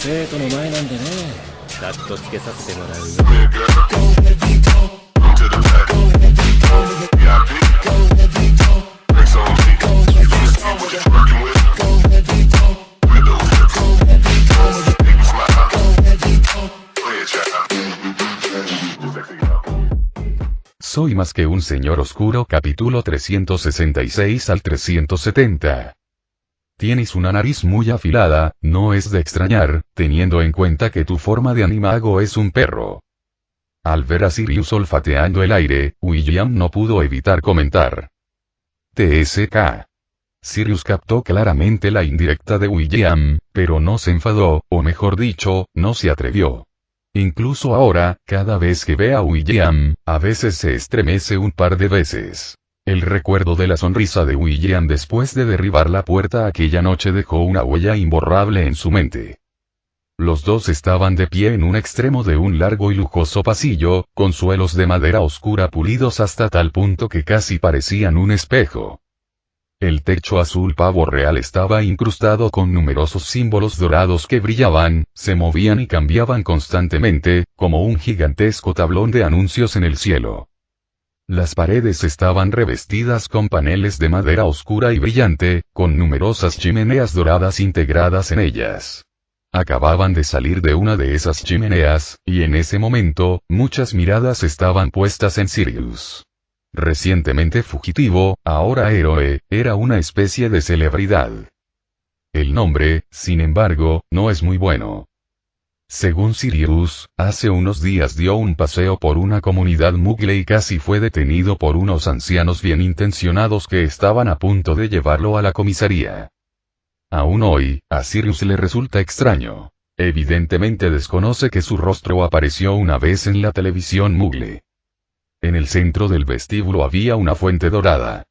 生徒の前なんでね。カットつけさせてもらうよ。Soy más que un señor oscuro, capítulo 366 al 370. Tienes una nariz muy afilada, no es de extrañar, teniendo en cuenta que tu forma de animago es un perro. Al ver a Sirius olfateando el aire, William no pudo evitar comentar. TSK. Sirius captó claramente la indirecta de William, pero no se enfadó, o mejor dicho, no se atrevió. Incluso ahora, cada vez que ve a William, a veces se estremece un par de veces. El recuerdo de la sonrisa de William después de derribar la puerta aquella noche dejó una huella imborrable en su mente. Los dos estaban de pie en un extremo de un largo y lujoso pasillo, con suelos de madera oscura pulidos hasta tal punto que casi parecían un espejo. El techo azul pavo real estaba incrustado con numerosos símbolos dorados que brillaban, se movían y cambiaban constantemente, como un gigantesco tablón de anuncios en el cielo. Las paredes estaban revestidas con paneles de madera oscura y brillante, con numerosas chimeneas doradas integradas en ellas. Acababan de salir de una de esas chimeneas, y en ese momento, muchas miradas estaban puestas en Sirius. Recientemente fugitivo, ahora héroe, era una especie de celebridad. El nombre, sin embargo, no es muy bueno. Según Sirius, hace unos días dio un paseo por una comunidad Muggle y casi fue detenido por unos ancianos bien intencionados que estaban a punto de llevarlo a la comisaría. Aún hoy, a Sirius le resulta extraño. Evidentemente desconoce que su rostro apareció una vez en la televisión Muggle. En el centro del vestíbulo había una fuente dorada.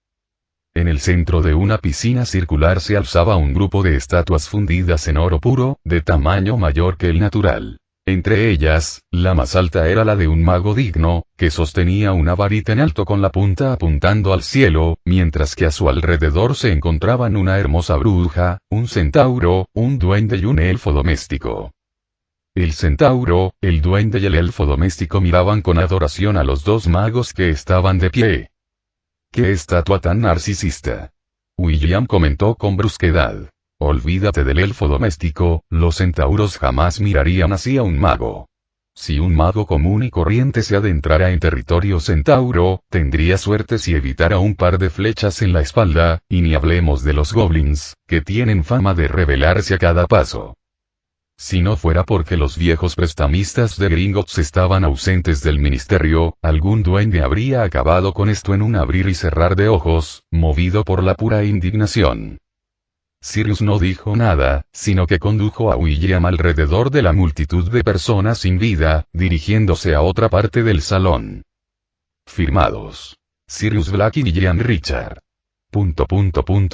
En el centro de una piscina circular se alzaba un grupo de estatuas fundidas en oro puro, de tamaño mayor que el natural. Entre ellas, la más alta era la de un mago digno, que sostenía una varita en alto con la punta apuntando al cielo, mientras que a su alrededor se encontraban una hermosa bruja, un centauro, un duende y un elfo doméstico. El centauro, el duende y el elfo doméstico miraban con adoración a los dos magos que estaban de pie. ¡Qué estatua tan narcisista! William comentó con brusquedad. Olvídate del elfo doméstico, los centauros jamás mirarían así a un mago. Si un mago común y corriente se adentrara en territorio centauro, tendría suerte si evitara un par de flechas en la espalda, y ni hablemos de los goblins, que tienen fama de rebelarse a cada paso. Si no fuera porque los viejos prestamistas de Gringotts estaban ausentes del ministerio, algún duende habría acabado con esto en un abrir y cerrar de ojos, movido por la pura indignación. Sirius no dijo nada, sino que condujo a William alrededor de la multitud de personas sin vida, dirigiéndose a otra parte del salón. Firmados. Sirius Black y William Richard.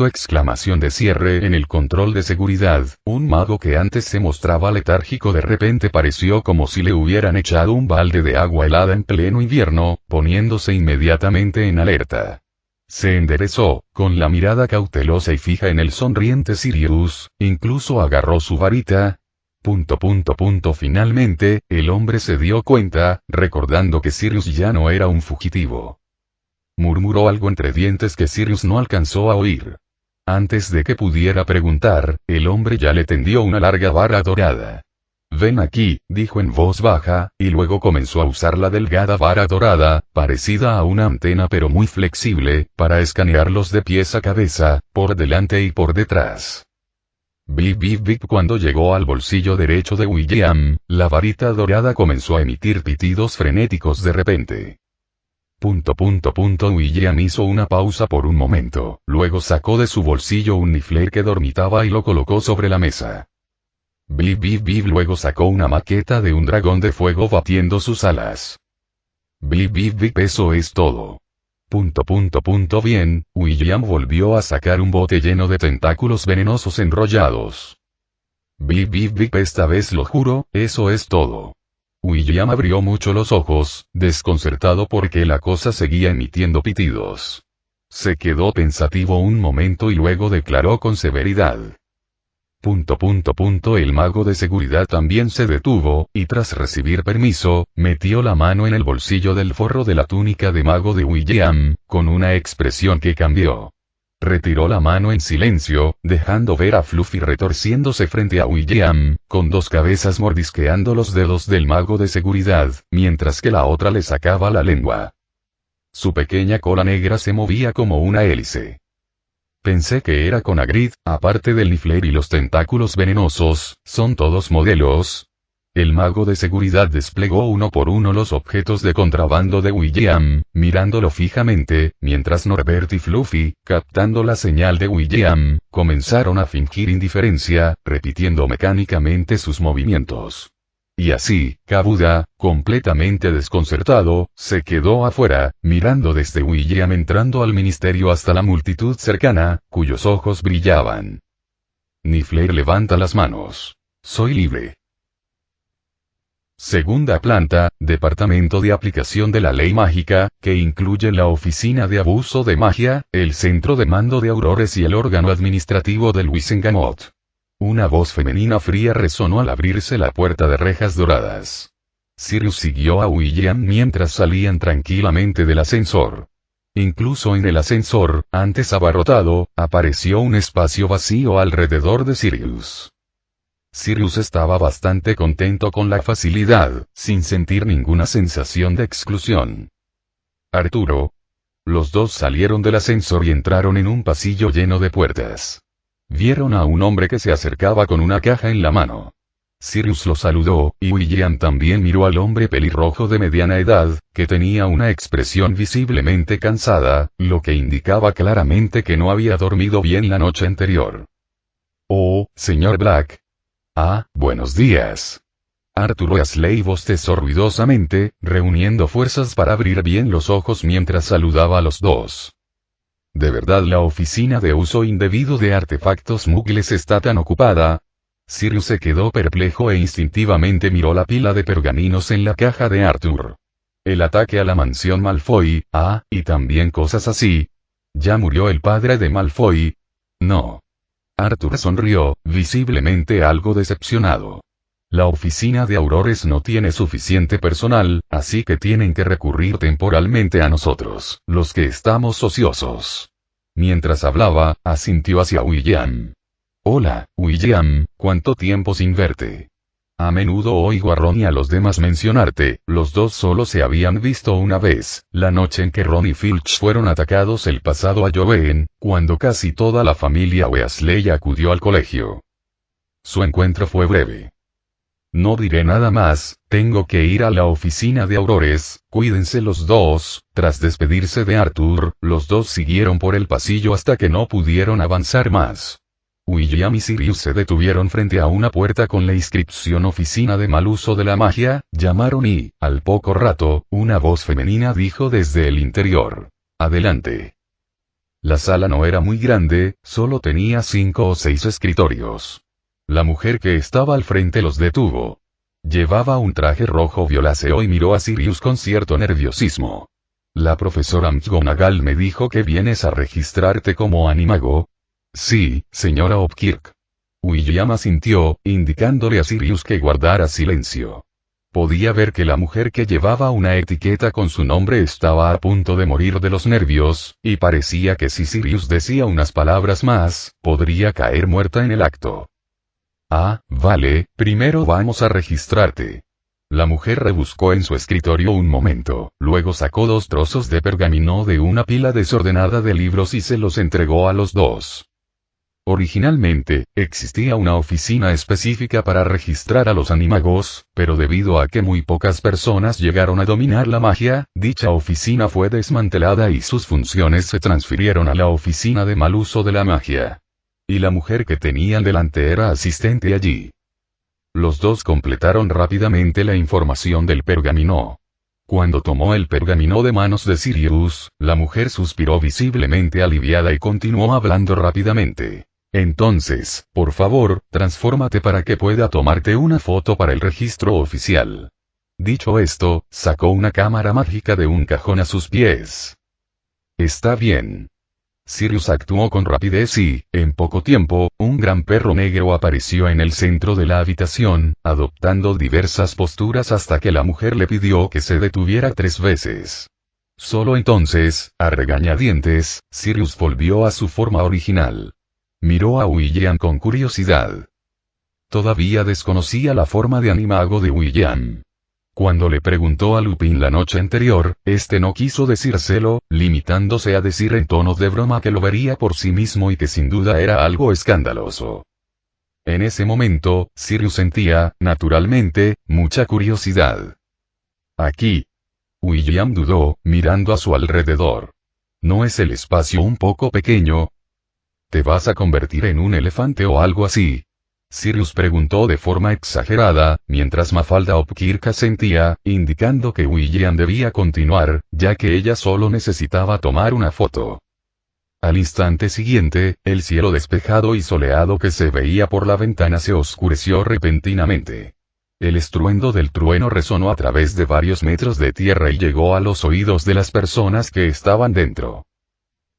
Exclamación de cierre en el control de seguridad, un mago que antes se mostraba letárgico de repente pareció como si le hubieran echado un balde de agua helada en pleno invierno, poniéndose inmediatamente en alerta. Se enderezó, con la mirada cautelosa y fija en el sonriente Sirius, incluso agarró su varita. Finalmente, el hombre se dio cuenta, recordando que Sirius ya no era un fugitivo. Murmuró algo entre dientes que Sirius no alcanzó a oír. Antes de que pudiera preguntar, el hombre ya le tendió una larga vara dorada. Ven aquí, dijo en voz baja, y luego comenzó a usar la delgada vara dorada, parecida a una antena pero muy flexible, para escanearlos de pies a cabeza, por delante y por detrás. Bip bip bip. Cuando llegó al bolsillo derecho de William, la varita dorada comenzó a emitir pitidos frenéticos de repente. William hizo una pausa por un momento, luego sacó de su bolsillo un nifler que dormitaba y lo colocó sobre la mesa. Bip bip bip. Luego sacó una maqueta de un dragón de fuego batiendo sus alas. Bip bip bip. Eso es todo. Bien, William volvió a sacar un bote lleno de tentáculos venenosos enrollados. Bip bip bip. Esta vez lo juro, eso es todo. William abrió mucho los ojos, desconcertado porque la cosa seguía emitiendo pitidos. Se quedó pensativo un momento y luego declaró con severidad. El mago de seguridad también se detuvo, y tras recibir permiso, metió la mano en el bolsillo del forro de la túnica de mago de William, con una expresión que cambió. Retiró la mano en silencio, dejando ver a Fluffy retorciéndose frente a William, con dos cabezas mordisqueando los dedos del mago de seguridad, mientras que la otra le sacaba la lengua. Su pequeña cola negra se movía como una hélice. Pensé que era con Hagrid, aparte del Niffler y los tentáculos venenosos, ¿son todos modelos? El mago de seguridad desplegó uno por uno los objetos de contrabando de William, mirándolo fijamente, mientras Norbert y Fluffy, captando la señal de William, comenzaron a fingir indiferencia, repitiendo mecánicamente sus movimientos. Y así, Kabuda, completamente desconcertado, se quedó afuera, mirando desde William entrando al ministerio hasta la multitud cercana, cuyos ojos brillaban. Niffler levanta las manos. Soy libre. Segunda planta, Departamento de Aplicación de la Ley Mágica, que incluye la Oficina de Abuso de Magia, el Centro de Mando de Aurores y el órgano administrativo de Wizengamot. Una voz femenina fría resonó al abrirse la puerta de rejas doradas. Sirius siguió a William mientras salían tranquilamente del ascensor. Incluso en el ascensor, antes abarrotado, apareció un espacio vacío alrededor de Sirius. Sirius estaba bastante contento con la facilidad, sin sentir ninguna sensación de exclusión. Arturo. Los dos salieron del ascensor y entraron en un pasillo lleno de puertas. Vieron a un hombre que se acercaba con una caja en la mano. Sirius lo saludó, y William también miró al hombre pelirrojo de mediana edad, que tenía una expresión visiblemente cansada, lo que indicaba claramente que no había dormido bien la noche anterior. Oh, señor Black. Ah, buenos días. Arthur Weasley bostezó ruidosamente, reuniendo fuerzas para abrir bien los ojos mientras saludaba a los dos. ¿De verdad la oficina de uso indebido de artefactos muggles está tan ocupada? Sirius se quedó perplejo e instintivamente miró la pila de pergaminos en la caja de Arthur. El ataque a la mansión Malfoy, y también cosas así. ¿Ya murió el padre de Malfoy? No. Arthur sonrió, visiblemente algo decepcionado. La oficina de Aurores no tiene suficiente personal, así que tienen que recurrir temporalmente a nosotros, los que estamos ociosos. Mientras hablaba, asintió hacia William. Hola, William, ¿cuánto tiempo sin verte? A menudo oigo a Ron y a los demás mencionarte, los dos solo se habían visto una vez, la noche en que Ron y Filch fueron atacados el pasado Halloween, cuando casi toda la familia Weasley acudió al colegio. Su encuentro fue breve. No diré nada más, tengo que ir a la oficina de Aurores, cuídense los dos. Tras despedirse de Arthur, los dos siguieron por el pasillo hasta que no pudieron avanzar más. William y Sirius se detuvieron frente a una puerta con la inscripción Oficina de Mal Uso de la Magia, llamaron y, al poco rato, una voz femenina dijo desde el interior. Adelante. La sala no era muy grande, solo tenía 5 o 6 escritorios. La mujer que estaba al frente los detuvo. Llevaba un traje rojo violáceo y miró a Sirius con cierto nerviosismo. La profesora McGonagall me dijo que vienes a registrarte como animago. Sí, señora Hopkirk. William asintió, indicándole a Sirius que guardara silencio. Podía ver que la mujer que llevaba una etiqueta con su nombre estaba a punto de morir de los nervios, y parecía que si Sirius decía unas palabras más, podría caer muerta en el acto. Vale, primero vamos a registrarte. La mujer rebuscó en su escritorio un momento, luego sacó 2 trozos de pergamino de una pila desordenada de libros y se los entregó a los dos. Originalmente, existía una oficina específica para registrar a los animagos, pero debido a que muy pocas personas llegaron a dominar la magia, dicha oficina fue desmantelada y sus funciones se transfirieron a la oficina de mal uso de la magia. Y la mujer que tenían delante era asistente allí. Los dos completaron rápidamente la información del pergamino. Cuando tomó el pergamino de manos de Sirius, la mujer suspiró visiblemente aliviada y continuó hablando rápidamente. Entonces, por favor, transfórmate para que pueda tomarte una foto para el registro oficial. Dicho esto, sacó una cámara mágica de un cajón a sus pies. Está bien. Sirius actuó con rapidez y, en poco tiempo, un gran perro negro apareció en el centro de la habitación, adoptando diversas posturas hasta que la mujer le pidió que se detuviera 3 veces. Solo entonces, a regañadientes, Sirius volvió a su forma original. Miró a William con curiosidad. Todavía desconocía la forma de animago de William. Cuando le preguntó a Lupin la noche anterior, este no quiso decírselo, limitándose a decir en tono de broma que lo vería por sí mismo y que sin duda era algo escandaloso. En ese momento, Sirius sentía, naturalmente, mucha curiosidad. Aquí. William dudó, mirando a su alrededor. ¿No es el espacio un poco pequeño? ¿Te vas a convertir en un elefante o algo así? Sirius preguntó de forma exagerada, mientras Mafalda Hopkirk asentía, indicando que William debía continuar, ya que ella solo necesitaba tomar una foto. Al instante siguiente, el cielo despejado y soleado que se veía por la ventana se oscureció repentinamente. El estruendo del trueno resonó a través de varios metros de tierra y llegó a los oídos de las personas que estaban dentro.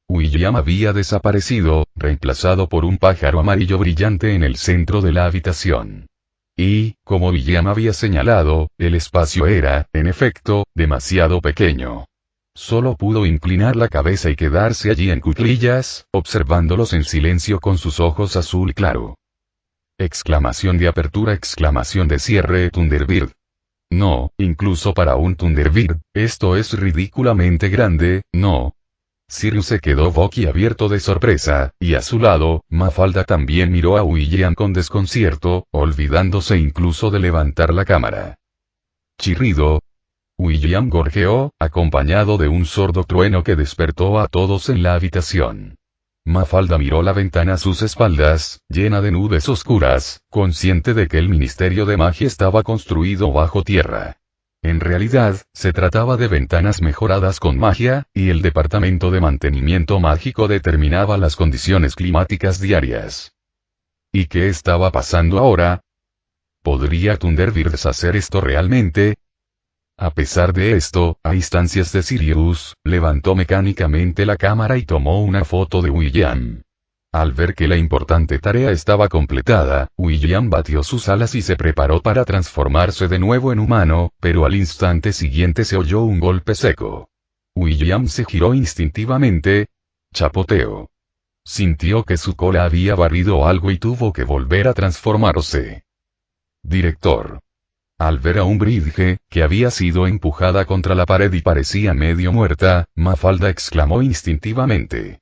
William había desaparecido, reemplazado por un pájaro amarillo brillante en el centro de la habitación. Y, como William había señalado, el espacio era, en efecto, demasiado pequeño. Solo pudo inclinar la cabeza y quedarse allí en cuclillas, observándolos en silencio con sus ojos azul claro. Exclamación de apertura, exclamación de cierre, Thunderbird. No, incluso para un Thunderbird, esto es ridículamente grande, ¿no? Sirius se quedó boquiabierto de sorpresa, y a su lado, Mafalda también miró a William con desconcierto, olvidándose incluso de levantar la cámara. Chirrido. William gorjeó, acompañado de un sordo trueno que despertó a todos en la habitación. Mafalda miró la ventana a sus espaldas, llena de nubes oscuras, consciente de que el Ministerio de Magia estaba construido bajo tierra. En realidad, se trataba de ventanas mejoradas con magia, y el departamento de mantenimiento mágico determinaba las condiciones climáticas diarias. ¿Y qué estaba pasando ahora? ¿Podría Thunderbird hacer esto realmente? A pesar de esto, a instancias de Sirius, levantó mecánicamente la cámara y tomó una foto de William. Al ver que la importante tarea estaba completada, William batió sus alas y se preparó para transformarse de nuevo en humano, pero al instante siguiente se oyó un golpe seco. William se giró instintivamente. Chapoteo. Sintió que su cola había barrido algo y tuvo que volver a transformarse. Director. Al ver a Umbridge, que había sido empujada contra la pared y parecía medio muerta, Mafalda exclamó instintivamente.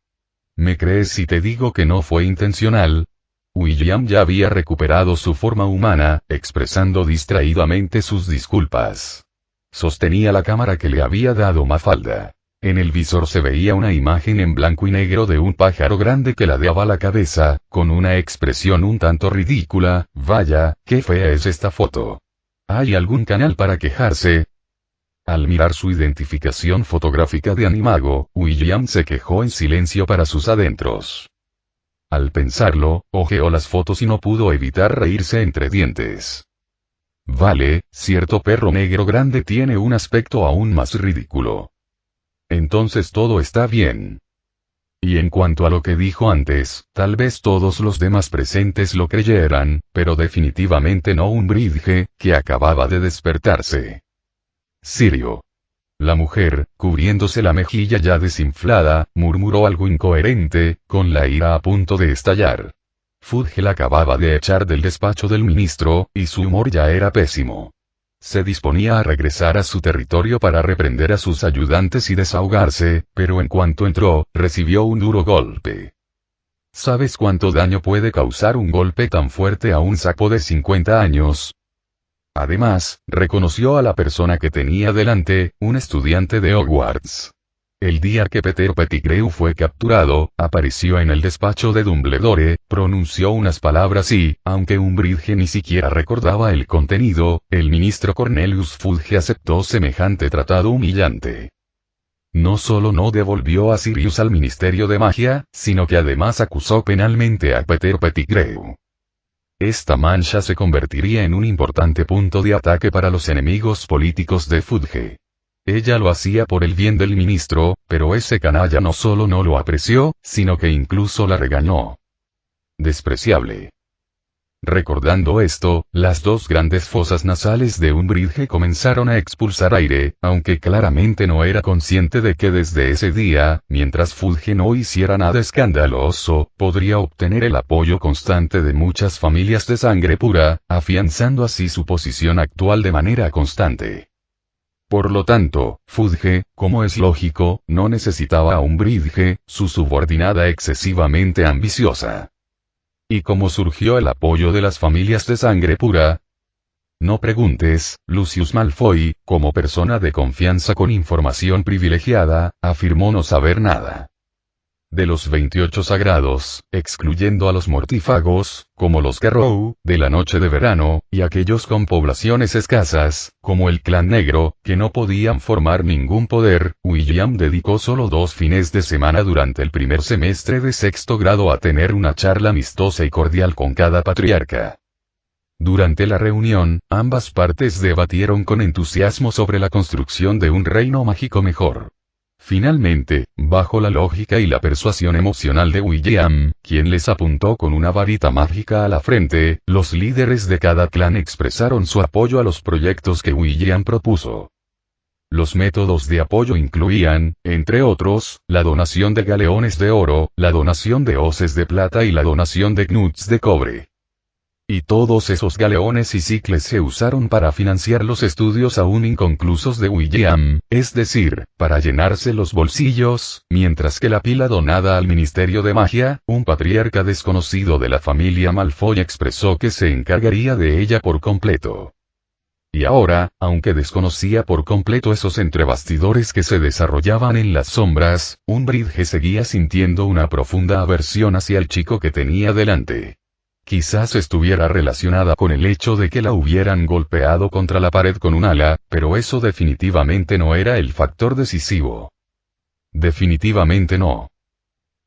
¿Me crees si te digo que no fue intencional? William ya había recuperado su forma humana, expresando distraídamente sus disculpas. Sostenía la cámara que le había dado Mafalda. En el visor se veía una imagen en blanco y negro de un pájaro grande que ladeaba la cabeza, con una expresión un tanto ridícula. Vaya, qué fea es esta foto. ¿Hay algún canal para quejarse? Al mirar su identificación fotográfica de Animago, William se quejó en silencio para sus adentros. Al pensarlo, hojeó las fotos y no pudo evitar reírse entre dientes. Vale, cierto perro negro grande tiene un aspecto aún más ridículo. Entonces todo está bien. Y en cuanto a lo que dijo antes, tal vez todos los demás presentes lo creyeran, pero definitivamente no Umbridge, que acababa de despertarse. Sirio. La mujer, cubriéndose la mejilla ya desinflada, murmuró algo incoherente, con la ira a punto de estallar. Fudge la acababa de echar del despacho del ministro, y su humor ya era pésimo. Se disponía a regresar a su territorio para reprender a sus ayudantes y desahogarse, pero en cuanto entró, recibió un duro golpe. ¿Sabes cuánto daño puede causar un golpe tan fuerte a un sapo de 50 años? Además, reconoció a la persona que tenía delante, un estudiante de Hogwarts. El día que Peter Pettigrew fue capturado, apareció en el despacho de Dumbledore, pronunció unas palabras y, aunque Umbridge ni siquiera recordaba el contenido, el ministro Cornelius Fudge aceptó semejante tratado humillante. No solo no devolvió a Sirius al Ministerio de Magia, sino que además acusó penalmente a Peter Pettigrew. Esta mancha se convertiría en un importante punto de ataque para los enemigos políticos de Fudge. Ella lo hacía por el bien del ministro, pero ese canalla no solo no lo apreció, sino que incluso la regañó. Despreciable. Recordando esto, las dos grandes fosas nasales de Umbridge comenzaron a expulsar aire, aunque claramente no era consciente de que desde ese día, mientras Fudge no hiciera nada escandaloso, podría obtener el apoyo constante de muchas familias de sangre pura, afianzando así su posición actual de manera constante. Por lo tanto, Fudge, como es lógico, no necesitaba a Umbridge, su subordinada excesivamente ambiciosa. ¿Y cómo surgió el apoyo de las familias de sangre pura? No preguntes, Lucius Malfoy, como persona de confianza con información privilegiada, afirmó no saber nada. De los 28 sagrados, excluyendo a los mortífagos, como los Garrow, de la Noche de Verano, y aquellos con poblaciones escasas, como el Clan Negro, que no podían formar ningún poder, William dedicó solo 2 fines de semana durante el primer semestre de sexto grado a tener una charla amistosa y cordial con cada patriarca. Durante la reunión, ambas partes debatieron con entusiasmo sobre la construcción de un reino mágico mejor. Finalmente, bajo la lógica y la persuasión emocional de William, quien les apuntó con una varita mágica a la frente, los líderes de cada clan expresaron su apoyo a los proyectos que William propuso. Los métodos de apoyo incluían, entre otros, la donación de galeones de oro, la donación de hoces de plata y la donación de knuts de cobre. Y todos esos galeones y sicles se usaron para financiar los estudios aún inconclusos de William, es decir, para llenarse los bolsillos, mientras que la pila donada al Ministerio de Magia, un patriarca desconocido de la familia Malfoy expresó que se encargaría de ella por completo. Y ahora, aunque desconocía por completo esos entrebastidores que se desarrollaban en las sombras, Umbridge seguía sintiendo una profunda aversión hacia el chico que tenía delante. Quizás estuviera relacionada con el hecho de que la hubieran golpeado contra la pared con un ala, pero eso definitivamente no era el factor decisivo. Definitivamente no.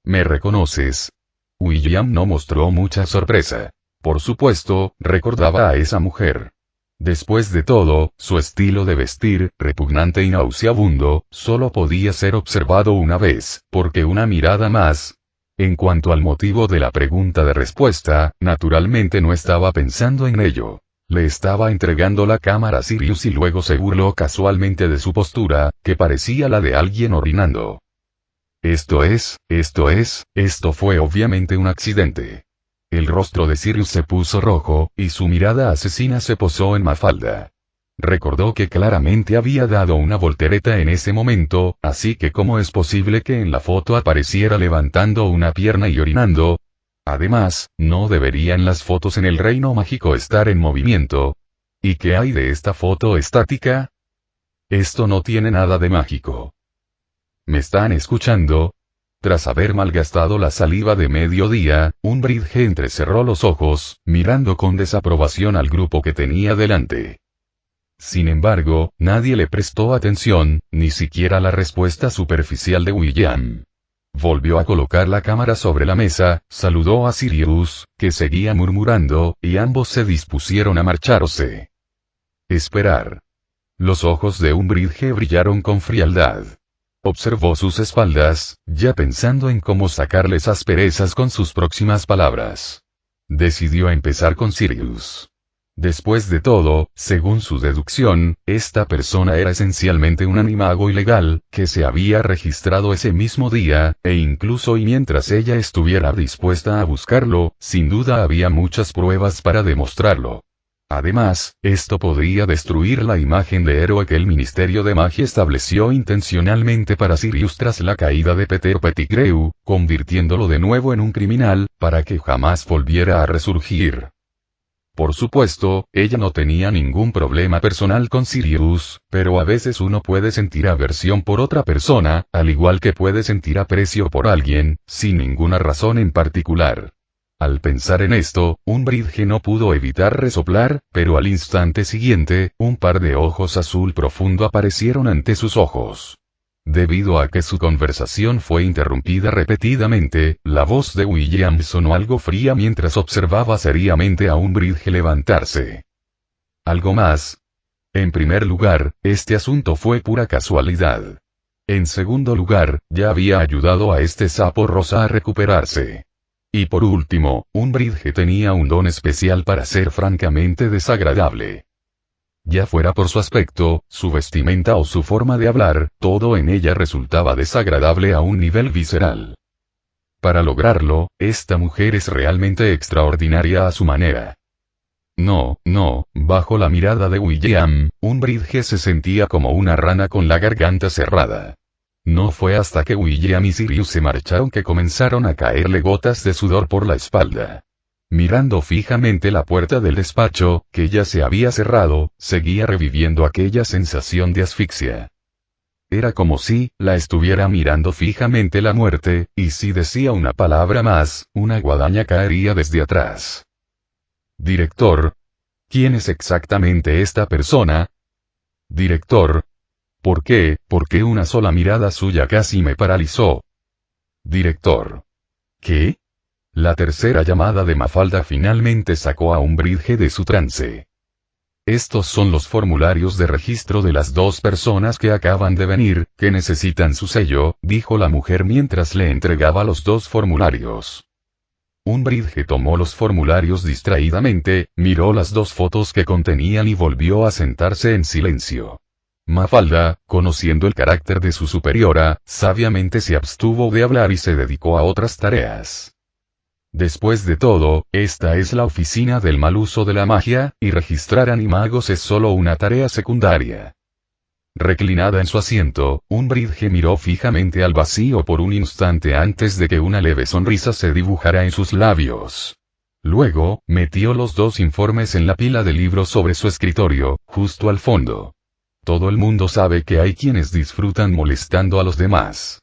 ¿Me reconoces? William no mostró mucha sorpresa. Por supuesto, recordaba a esa mujer. Después de todo, su estilo de vestir, repugnante y nauseabundo, solo podía ser observado una vez, porque una mirada más. En cuanto al motivo de la pregunta de respuesta, naturalmente no estaba pensando en ello. Le estaba entregando la cámara a Sirius y luego se burló casualmente de su postura, que parecía la de alguien orinando. Esto fue obviamente un accidente. El rostro de Sirius se puso rojo, y su mirada asesina se posó en Mafalda. Recordó que claramente había dado una voltereta en ese momento, así que ¿cómo es posible que en la foto apareciera levantando una pierna y orinando? Además, ¿no deberían las fotos en el reino mágico estar en movimiento? ¿Y qué hay de esta foto estática? Esto no tiene nada de mágico. ¿Me están escuchando? Tras haber malgastado la saliva de mediodía, Umbridge entrecerró los ojos, mirando con desaprobación al grupo que tenía delante. Sin embargo, nadie le prestó atención, ni siquiera la respuesta superficial de William. Volvió a colocar la cámara sobre la mesa, saludó a Sirius, que seguía murmurando, y ambos se dispusieron a marcharse. Esperar. Los ojos de Umbridge brillaron con frialdad. Observó sus espaldas, ya pensando en cómo sacarles asperezas con sus próximas palabras. Decidió empezar con Sirius. Después de todo, según su deducción, esta persona era esencialmente un animago ilegal, que se había registrado ese mismo día, e incluso y mientras ella estuviera dispuesta a buscarlo, sin duda había muchas pruebas para demostrarlo. Además, esto podría destruir la imagen de héroe que el Ministerio de Magia estableció intencionalmente para Sirius tras la caída de Peter Pettigrew, convirtiéndolo de nuevo en un criminal, para que jamás volviera a resurgir. Por supuesto, ella no tenía ningún problema personal con Sirius, pero a veces uno puede sentir aversión por otra persona, al igual que puede sentir aprecio por alguien, sin ninguna razón en particular. Al pensar en esto, Umbridge no pudo evitar resoplar, pero al instante siguiente, un par de ojos azul profundo aparecieron ante sus ojos. Debido a que su conversación fue interrumpida repetidamente, la voz de William sonó algo fría mientras observaba seriamente a Umbridge levantarse. ¿Algo más? En primer lugar, este asunto fue pura casualidad. En segundo lugar, ya había ayudado a este sapo rosa a recuperarse. Y por último, Umbridge tenía un don especial para ser francamente desagradable. Ya fuera por su aspecto, su vestimenta o su forma de hablar, todo en ella resultaba desagradable a un nivel visceral. Para lograrlo, esta mujer es realmente extraordinaria a su manera. No, bajo la mirada de William, Umbridge se sentía como una rana con la garganta cerrada. No fue hasta que William y Sirius se marcharon que comenzaron a caerle gotas de sudor por la espalda. Mirando fijamente la puerta del despacho, que ya se había cerrado, seguía reviviendo aquella sensación de asfixia. Era como si la estuviera mirando fijamente la muerte, y si decía una palabra más, una guadaña caería desde atrás. Director. ¿Quién es exactamente esta persona? Director. ¿Por qué una sola mirada suya casi me paralizó? Director. ¿Qué? La tercera llamada de Mafalda finalmente sacó a Umbridge de su trance. Estos son los formularios de registro de las dos personas que acaban de venir, que necesitan su sello, dijo la mujer mientras le entregaba los dos formularios. Umbridge tomó los formularios distraídamente, miró las dos fotos que contenían y volvió a sentarse en silencio. Mafalda, conociendo el carácter de su superiora, sabiamente se abstuvo de hablar y se dedicó a otras tareas. Después de todo, esta es la oficina del mal uso de la magia, y registrar animagos es solo una tarea secundaria. Reclinada en su asiento, Umbridge miró fijamente al vacío por un instante antes de que una leve sonrisa se dibujara en sus labios. Luego, metió los dos informes en la pila de libros sobre su escritorio, justo al fondo. Todo el mundo sabe que hay quienes disfrutan molestando a los demás.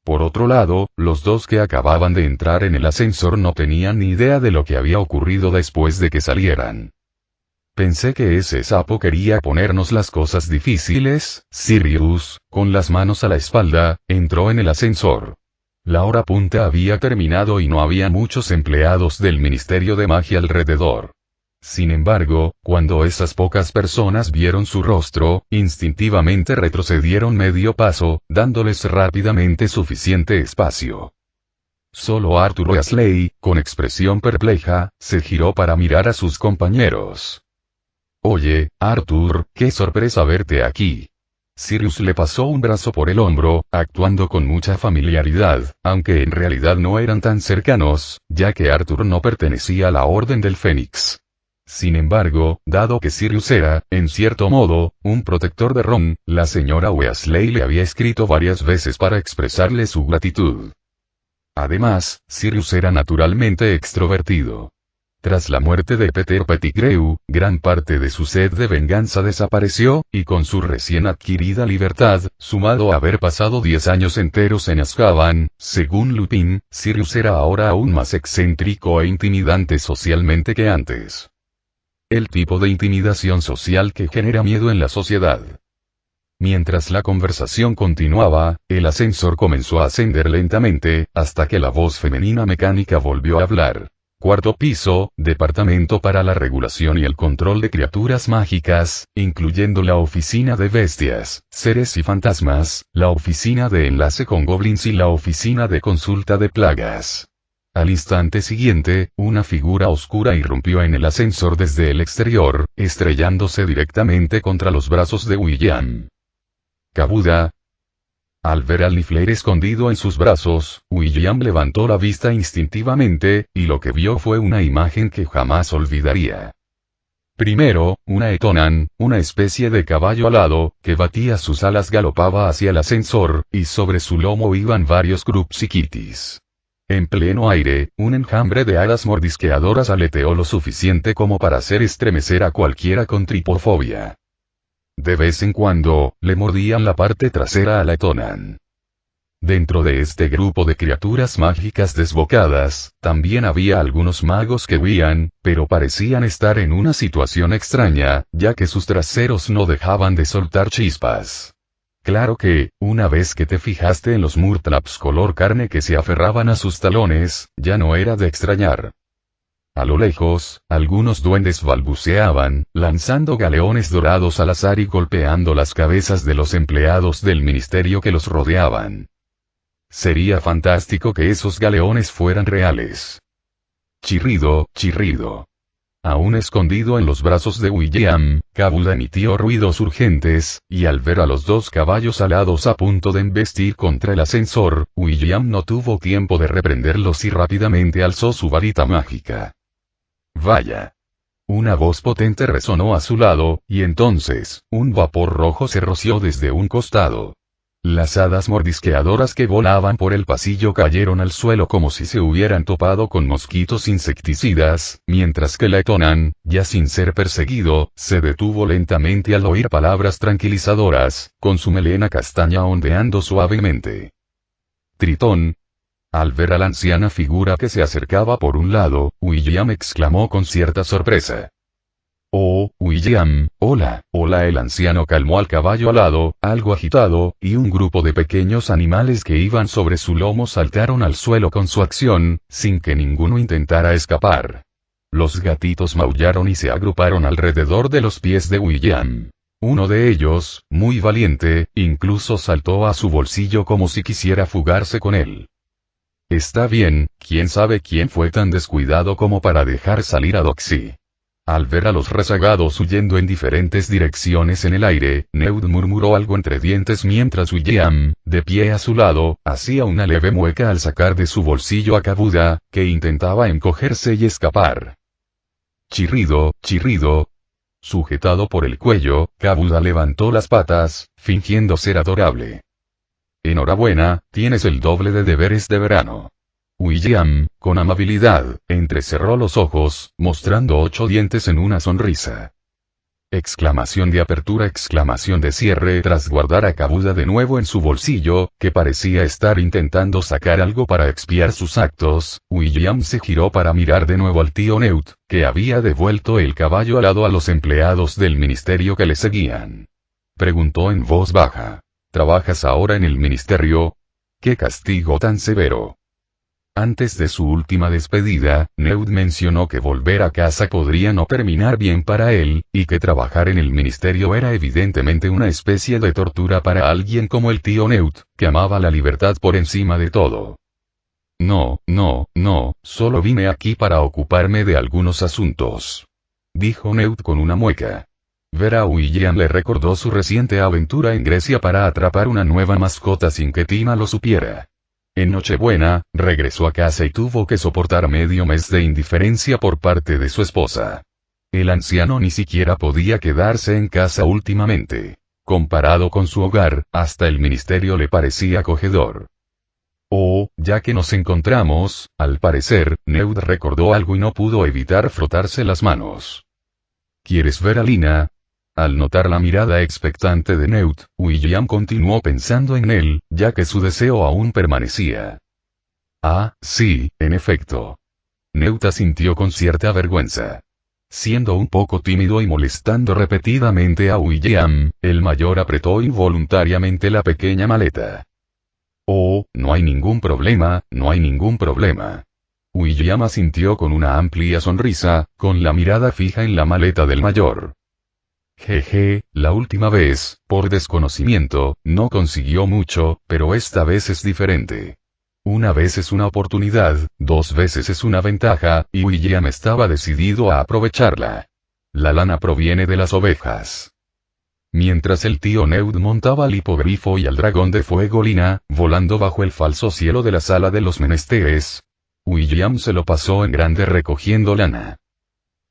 Por otro lado, los dos que acababan de entrar en el ascensor no tenían ni idea de lo que había ocurrido después de que salieran. Pensé que ese sapo quería ponernos las cosas difíciles. Sirius, con las manos a la espalda, entró en el ascensor. La hora punta había terminado y no había muchos empleados del Ministerio de Magia alrededor. Sin embargo, cuando esas pocas personas vieron su rostro, instintivamente retrocedieron medio paso, dándoles rápidamente suficiente espacio. Solo Arthur Weasley, con expresión perpleja, se giró para mirar a sus compañeros. «Oye, Arthur, qué sorpresa verte aquí». Sirius le pasó un brazo por el hombro, actuando con mucha familiaridad, aunque en realidad no eran tan cercanos, ya que Arthur no pertenecía a la Orden del Fénix. Sin embargo, dado que Sirius era, en cierto modo, un protector de Ron, la señora Weasley le había escrito varias veces para expresarle su gratitud. Además, Sirius era naturalmente extrovertido. Tras la muerte de Peter Pettigrew, gran parte de su sed de venganza desapareció, y con su recién adquirida libertad, sumado a haber pasado 10 años enteros en Azkaban, según Lupin, Sirius era ahora aún más excéntrico e intimidante socialmente que antes. El tipo de intimidación social que genera miedo en la sociedad. Mientras la conversación continuaba, el ascensor comenzó a ascender lentamente, hasta que la voz femenina mecánica volvió a hablar. Cuarto piso, Departamento para la Regulación y el Control de Criaturas Mágicas, incluyendo la Oficina de Bestias, Seres y Fantasmas, la Oficina de Enlace con Goblins y la Oficina de Consulta de Plagas. Al instante siguiente, una figura oscura irrumpió en el ascensor desde el exterior, estrellándose directamente contra los brazos de William. «Kabuda». Al ver al Niffler escondido en sus brazos, William levantó la vista instintivamente, y lo que vio fue una imagen que jamás olvidaría. Primero, una Etonan, una especie de caballo alado, que batía sus alas galopaba hacia el ascensor, y sobre su lomo iban varios Crupsikitis. En pleno aire, un enjambre de alas mordisqueadoras aleteó lo suficiente como para hacer estremecer a cualquiera con tripofobia. De vez en cuando, le mordían la parte trasera a la Etonan. Dentro de este grupo de criaturas mágicas desbocadas, también había algunos magos que huían, pero parecían estar en una situación extraña, ya que sus traseros no dejaban de soltar chispas. Claro que, una vez que te fijaste en los Murtlaps color carne que se aferraban a sus talones, ya no era de extrañar. A lo lejos, algunos duendes balbuceaban, lanzando galeones dorados al azar y golpeando las cabezas de los empleados del ministerio que los rodeaban. Sería fantástico que esos galeones fueran reales. Chirrido, chirrido. Aún escondido en los brazos de William, Kabuda emitió ruidos urgentes, y al ver a los dos caballos alados a punto de embestir contra el ascensor, William no tuvo tiempo de reprenderlos y rápidamente alzó su varita mágica. Vaya. Una voz potente resonó a su lado, y entonces, un vapor rojo se roció desde un costado. Las hadas mordisqueadoras que volaban por el pasillo cayeron al suelo como si se hubieran topado con mosquitos insecticidas, mientras que Letonan, ya sin ser perseguido, se detuvo lentamente al oír palabras tranquilizadoras, con su melena castaña ondeando suavemente. Tritón. Al ver a la anciana figura que se acercaba por un lado, William exclamó con cierta sorpresa. Oh, William, hola, hola. El anciano calmó al caballo alado, algo agitado, y un grupo de pequeños animales que iban sobre su lomo saltaron al suelo con su acción, sin que ninguno intentara escapar. Los gatitos maullaron y se agruparon alrededor de los pies de William. Uno de ellos, muy valiente, incluso saltó a su bolsillo como si quisiera fugarse con él. Está bien, quién sabe quién fue tan descuidado como para dejar salir a Doxy. Al ver a los rezagados huyendo en diferentes direcciones en el aire, Neud murmuró algo entre dientes mientras William, de pie a su lado, hacía una leve mueca al sacar de su bolsillo a Kabuda, que intentaba encogerse y escapar. Chirrido, chirrido. Sujetado por el cuello, Kabuda levantó las patas, fingiendo ser adorable. Enhorabuena, tienes el doble de deberes de verano. William, con amabilidad, entrecerró los ojos, mostrando 8 dientes en una sonrisa. Exclamación de apertura, exclamación de cierre tras guardar a Kabuda de nuevo en su bolsillo, que parecía estar intentando sacar algo para expiar sus actos. William se giró para mirar de nuevo al tío Neud, que había devuelto el caballo alado a los empleados del ministerio que le seguían. Preguntó en voz baja. ¿Trabajas ahora en el ministerio? ¿Qué castigo tan severo? Antes de su última despedida, Neud mencionó que volver a casa podría no terminar bien para él, y que trabajar en el ministerio era evidentemente una especie de tortura para alguien como el tío Neud, que amaba la libertad por encima de todo. No, solo vine aquí para ocuparme de algunos asuntos. Dijo Neud con una mueca. Ver a William le recordó su reciente aventura en Grecia para atrapar una nueva mascota sin que Tina lo supiera. En Nochebuena, regresó a casa y tuvo que soportar medio mes de indiferencia por parte de su esposa. El anciano ni siquiera podía quedarse en casa últimamente. Comparado con su hogar, hasta el ministerio le parecía acogedor. Oh, ya que nos encontramos, al parecer, Neud recordó algo y no pudo evitar frotarse las manos. ¿Quieres ver a Lina? Al notar la mirada expectante de Neud, William continuó pensando en él, ya que su deseo aún permanecía. Ah, sí, en efecto. Neud asintió con cierta vergüenza. Siendo un poco tímido y molestando repetidamente a William, el mayor apretó involuntariamente la pequeña maleta. Oh, no hay ningún problema, no hay ningún problema. William asintió con una amplia sonrisa, con la mirada fija en la maleta del mayor. Jeje, la última vez, por desconocimiento, no consiguió mucho, pero esta vez es diferente. Una vez es una oportunidad, 2 veces es una ventaja, y William estaba decidido a aprovecharla. La lana proviene de las ovejas. Mientras el tío Neud montaba al hipogrifo y al dragón de fuego Lina, volando bajo el falso cielo de la sala de los menesteres, William se lo pasó en grande recogiendo lana.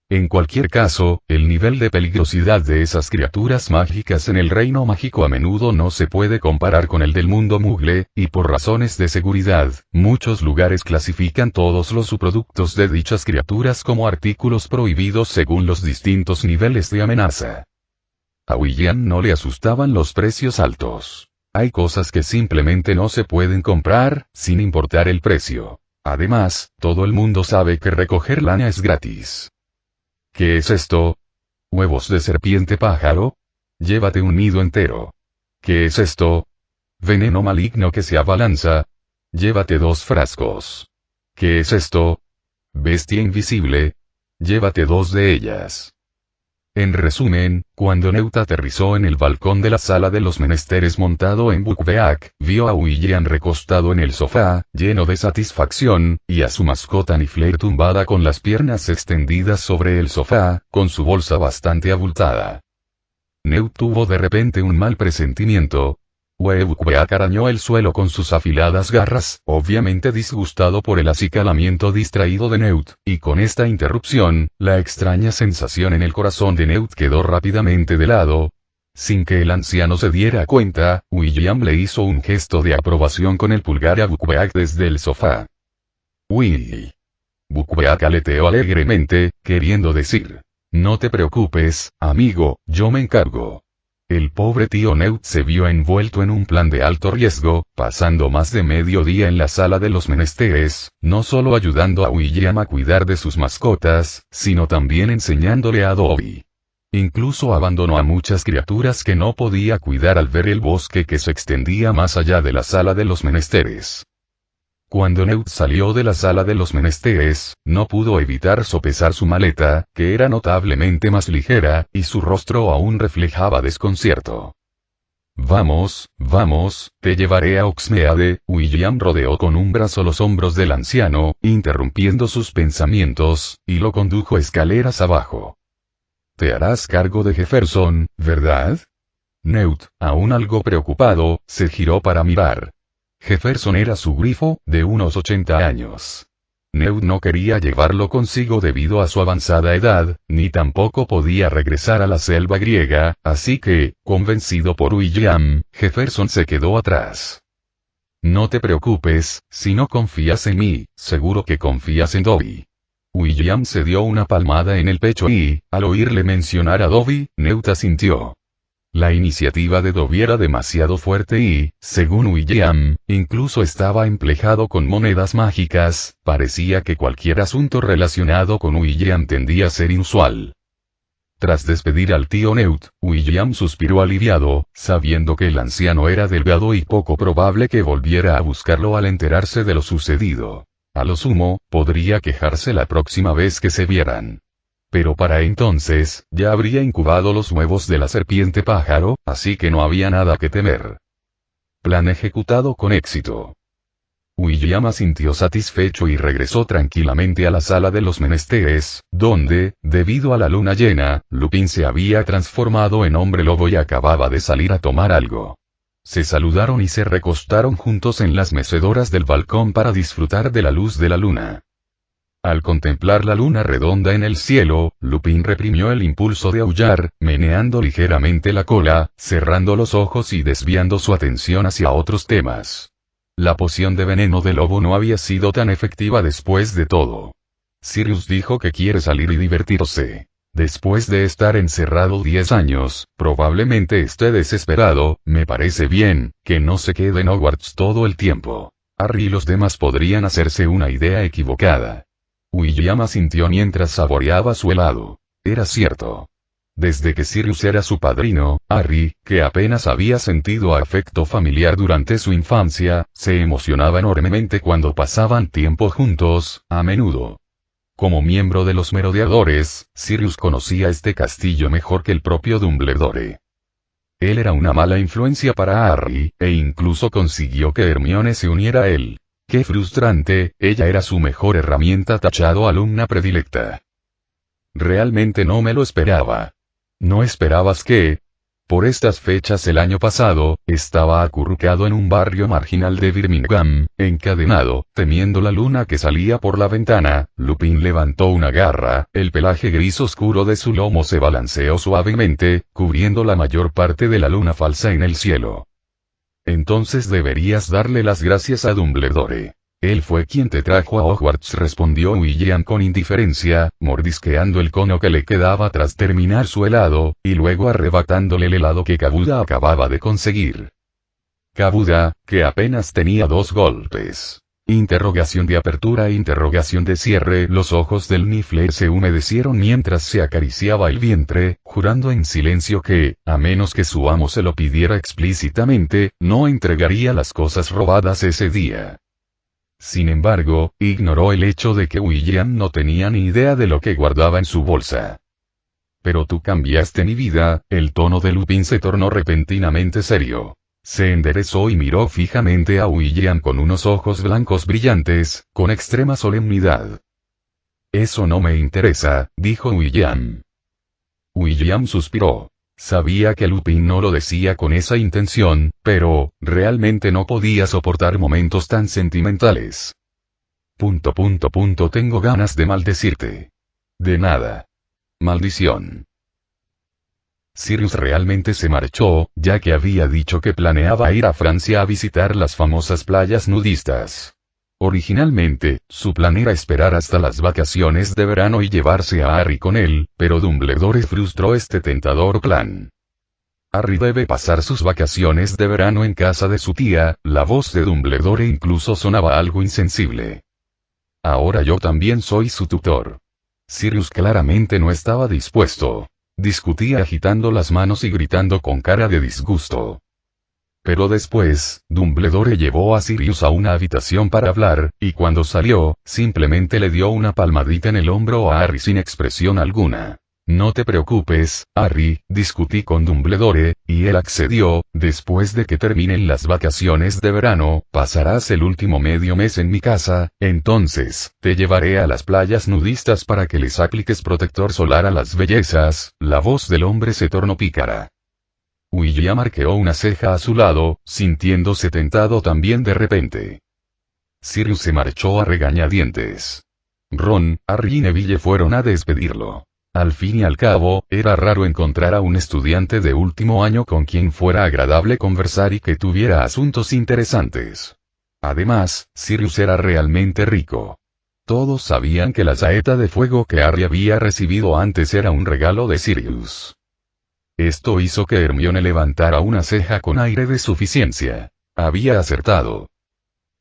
En cualquier caso, el nivel de peligrosidad de esas criaturas mágicas en el reino mágico a menudo no se puede comparar con el del mundo mugle, y por razones de seguridad, muchos lugares clasifican todos los subproductos de dichas criaturas como artículos prohibidos según los distintos niveles de amenaza. A William no le asustaban los precios altos. Hay cosas que simplemente no se pueden comprar, sin importar el precio. Además, todo el mundo sabe que recoger lana es gratis. ¿Qué es esto? ¿Huevos de serpiente pájaro? Llévate un nido entero. ¿Qué es esto? ¿Veneno maligno que se abalanza? Llévate 2 frascos. ¿Qué es esto? bestia invisible. Llévate 2 de ellas. En resumen, cuando Newt aterrizó en el balcón de la sala de los menesteres montado en Buckbeak, vio a William recostado en el sofá, lleno de satisfacción, y a su mascota Niffler tumbada con las piernas extendidas sobre el sofá, con su bolsa bastante abultada. Newt tuvo de repente un mal presentimiento. Buckbeak arañó el suelo con sus afiladas garras, obviamente disgustado por el acicalamiento distraído de Newt, y con esta interrupción, la extraña sensación en el corazón de Newt quedó rápidamente de lado. Sin que el anciano se diera cuenta, William le hizo un gesto de aprobación con el pulgar a Buckbeak desde el sofá. Willy. Buckbeak aleteó alegremente, queriendo decir: no te preocupes, amigo, yo me encargo. El pobre tío Newt se vio envuelto en un plan de alto riesgo, pasando más de medio día en la sala de los menesteres, no solo ayudando a William a cuidar de sus mascotas, sino también enseñándole a Dobby. Incluso abandonó a muchas criaturas que no podía cuidar al ver el bosque que se extendía más allá de la sala de los menesteres. Cuando Newt salió de la sala de los menesteres, no pudo evitar sopesar su maleta, que era notablemente más ligera, y su rostro aún reflejaba desconcierto. Vamos, te llevaré a Hogsmeade. William rodeó con un brazo los hombros del anciano, interrumpiendo sus pensamientos, y lo condujo escaleras abajo. Te harás cargo de Jefferson, ¿verdad? Newt, aún algo preocupado, se giró para mirar. Jefferson era su grifo, de unos 80 años. Newt no quería llevarlo consigo debido a su avanzada edad, ni tampoco podía regresar a la selva griega, así que, convencido por William, Jefferson se quedó atrás. No te preocupes, si no confías en mí, seguro que confías en Dobby. William se dio una palmada en el pecho y, al oírle mencionar a Dobby, Newt asintió. La iniciativa de Dobby era demasiado fuerte y, según William, incluso estaba emplejado con monedas mágicas, parecía que cualquier asunto relacionado con William tendía a ser inusual. Tras despedir al tío Newt, William suspiró aliviado, sabiendo que el anciano era delgado y poco probable que volviera a buscarlo al enterarse de lo sucedido. A lo sumo, podría quejarse la próxima vez que se vieran. Pero para entonces, ya habría incubado los huevos de la serpiente pájaro, así que no había nada que temer. Plan ejecutado con éxito. William asintió satisfecho y regresó tranquilamente a la sala de los menesteres, donde, debido a la luna llena, Lupin se había transformado en hombre lobo y acababa de salir a tomar algo. Se saludaron y se recostaron juntos en las mecedoras del balcón para disfrutar de la luz de la luna. Al contemplar la luna redonda en el cielo, Lupin reprimió el impulso de aullar, meneando ligeramente la cola, cerrando los ojos y desviando su atención hacia otros temas. La poción de veneno del lobo no había sido tan efectiva después de todo. Sirius dijo que quiere salir y divertirse. Después de estar encerrado 10 años, probablemente esté desesperado. Me parece bien, que no se quede en Hogwarts todo el tiempo. Harry y los demás podrían hacerse una idea equivocada. William asintió mientras saboreaba su helado. Era cierto. Desde que Sirius era su padrino, Harry, que apenas había sentido afecto familiar durante su infancia, se emocionaba enormemente cuando pasaban tiempo juntos, a menudo. Como miembro de los merodeadores, Sirius conocía este castillo mejor que el propio Dumbledore. Él era una mala influencia para Harry, e incluso consiguió que Hermione se uniera a él. ¡Qué frustrante! Ella era su mejor herramienta, tachado alumna predilecta. Realmente no me lo esperaba. ¿No esperabas que? Por estas fechas el año pasado, estaba acurrucado en un barrio marginal de Birmingham, encadenado, temiendo la luna que salía por la ventana. Lupin levantó una garra, el pelaje gris oscuro de su lomo se balanceó suavemente, cubriendo la mayor parte de la luna falsa en el cielo. Entonces deberías darle las gracias a Dumbledore. Él fue quien te trajo a Hogwarts, respondió William con indiferencia, mordisqueando el cono que le quedaba tras terminar su helado, y luego arrebatándole el helado que Kabuda acababa de conseguir. Kabuda, que apenas tenía 2 golpes. Interrogación de apertura e interrogación de cierre. Los ojos del Niffler se humedecieron mientras se acariciaba el vientre, jurando en silencio que, a menos que su amo se lo pidiera explícitamente, no entregaría las cosas robadas ese día. Sin embargo, ignoró el hecho de que William no tenía ni idea de lo que guardaba en su bolsa. Pero tú cambiaste mi vida. El tono de Lupin se tornó repentinamente serio. Se enderezó y miró fijamente a William con unos ojos blancos brillantes, con extrema solemnidad. Eso no me interesa, dijo William. William suspiró. Sabía que Lupin no lo decía con esa intención, pero, realmente no podía soportar momentos tan sentimentales. Tengo ganas de maldecirte. De nada. Maldición. Sirius realmente se marchó, ya que había dicho que planeaba ir a Francia a visitar las famosas playas nudistas. Originalmente, su plan era esperar hasta las vacaciones de verano y llevarse a Harry con él, pero Dumbledore frustró este tentador plan. Harry debe pasar sus vacaciones de verano en casa de su tía. La voz de Dumbledore incluso sonaba algo insensible. Ahora yo también soy su tutor. Sirius claramente no estaba dispuesto. Discutía agitando las manos y gritando con cara de disgusto. Pero después, Dumbledore llevó a Sirius a una habitación para hablar, y cuando salió, simplemente le dio una palmadita en el hombro a Harry sin expresión alguna. No te preocupes, Harry, discutí con Dumbledore, y él accedió. Después de que terminen las vacaciones de verano, pasarás el último medio mes en mi casa, entonces, te llevaré a las playas nudistas para que les apliques protector solar a las bellezas. La voz del hombre se tornó pícara. William arqueó una ceja a su lado, sintiéndose tentado también de repente. Sirius se marchó a regañadientes. Ron, Harry y Neville fueron a despedirlo. Al fin y al cabo, era raro encontrar a un estudiante de último año con quien fuera agradable conversar y que tuviera asuntos interesantes. Además, Sirius era realmente rico. Todos sabían que la saeta de fuego que Harry había recibido antes era un regalo de Sirius. Esto hizo que Hermione levantara una ceja con aire de suficiencia. Había acertado.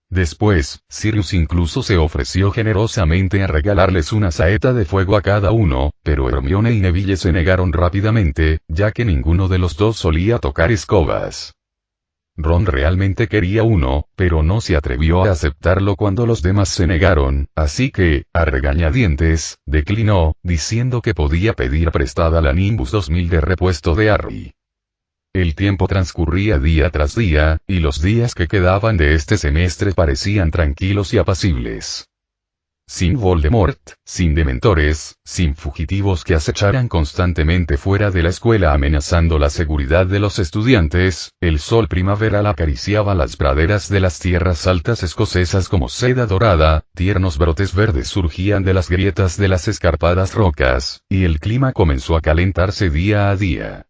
Después, Sirius incluso se ofreció generosamente a regalarles una saeta de fuego a cada uno, pero Hermione y Neville se negaron rápidamente, ya que ninguno de los dos solía tocar escobas. Ron realmente quería uno, pero no se atrevió a aceptarlo cuando los demás se negaron, así que, a regañadientes, declinó, diciendo que podía pedir prestada la Nimbus 2000 de repuesto de Harry. El tiempo transcurría día tras día, y los días que quedaban de este semestre parecían tranquilos y apacibles. Sin Voldemort, sin dementores, sin fugitivos que acecharan constantemente fuera de la escuela amenazando la seguridad de los estudiantes, el sol primaveral acariciaba las praderas de las tierras altas escocesas como seda dorada, tiernos brotes verdes surgían de las grietas de las escarpadas rocas, y el clima comenzó a calentarse día a día.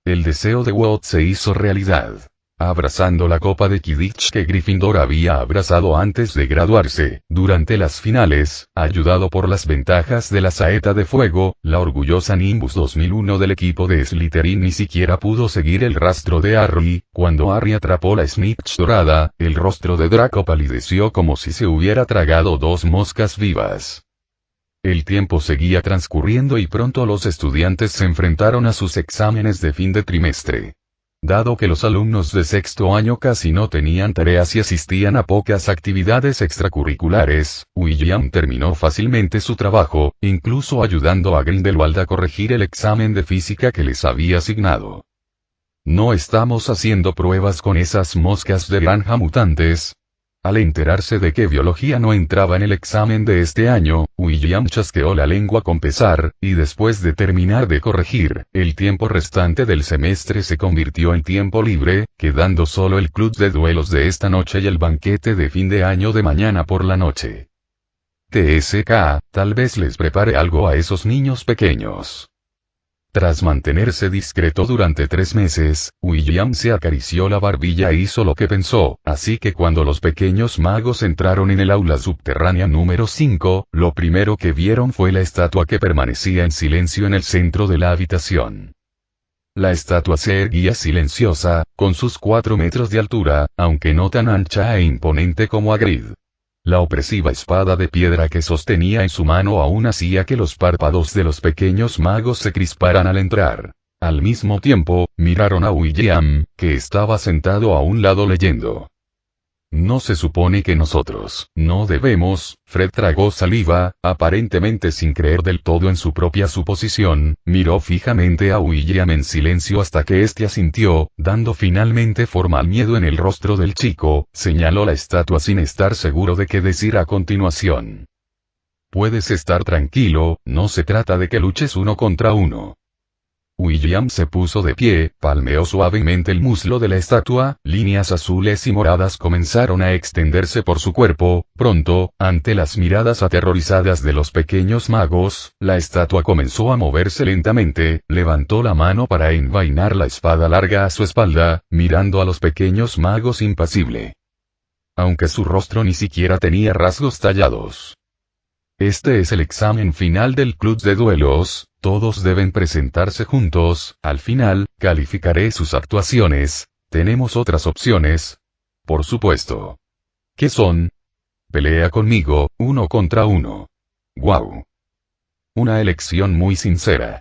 El deseo de Walt se hizo realidad. Abrazando la copa de Quidditch que Gryffindor había abrazado antes de graduarse, durante las finales, ayudado por las ventajas de la saeta de fuego, la orgullosa Nimbus 2001 del equipo de Slytherin ni siquiera pudo seguir el rastro de Harry. Cuando Harry atrapó la Snitch dorada, el rostro de Draco palideció como si se hubiera tragado dos moscas vivas. El tiempo seguía transcurriendo y pronto los estudiantes se enfrentaron a sus exámenes de fin de trimestre. Dado que los alumnos de sexto año casi no tenían tareas y asistían a pocas actividades extracurriculares, William terminó fácilmente su trabajo, incluso ayudando a Grindelwald a corregir el examen de física que les había asignado. No estamos haciendo pruebas con esas moscas de granja mutantes. Al enterarse de que biología no entraba en el examen de este año, William chasqueó la lengua con pesar, y después de terminar de corregir, el tiempo restante del semestre se convirtió en tiempo libre, quedando solo el club de duelos de esta noche y el banquete de fin de año de mañana por la noche. TSK, tal vez les prepare algo a esos niños pequeños. Tras mantenerse discreto durante 3 meses, William se acarició la barbilla e hizo lo que pensó, así que cuando los pequeños magos entraron en el aula subterránea número 5, lo primero que vieron fue la estatua que permanecía en silencio en el centro de la habitación. La estatua se erguía silenciosa, con sus 4 metros de altura, aunque no tan ancha e imponente como Hagrid. La opresiva espada de piedra que sostenía en su mano aún hacía que los párpados de los pequeños magos se crisparan al entrar. Al mismo tiempo, miraron a William, que estaba sentado a un lado leyendo. ¿No se supone que nosotros no debemos? Fred tragó saliva, aparentemente sin creer del todo en su propia suposición, miró fijamente a William en silencio hasta que éste asintió, dando finalmente forma al miedo en el rostro del chico, señaló la estatua sin estar seguro de qué decir a continuación. Puedes estar tranquilo, no se trata de que luches uno contra uno. William se puso de pie, palmeó suavemente el muslo de la estatua, líneas azules y moradas comenzaron a extenderse por su cuerpo, pronto, ante las miradas aterrorizadas de los pequeños magos, la estatua comenzó a moverse lentamente, levantó la mano para envainar la espada larga a su espalda, mirando a los pequeños magos impasible. Aunque su rostro ni siquiera tenía rasgos tallados. Este es el examen final del club de duelos, todos deben presentarse juntos, al final, calificaré sus actuaciones, tenemos otras opciones. Por supuesto. ¿Qué son? Pelea conmigo, 1 contra 1. ¡Guau! Una elección muy sincera.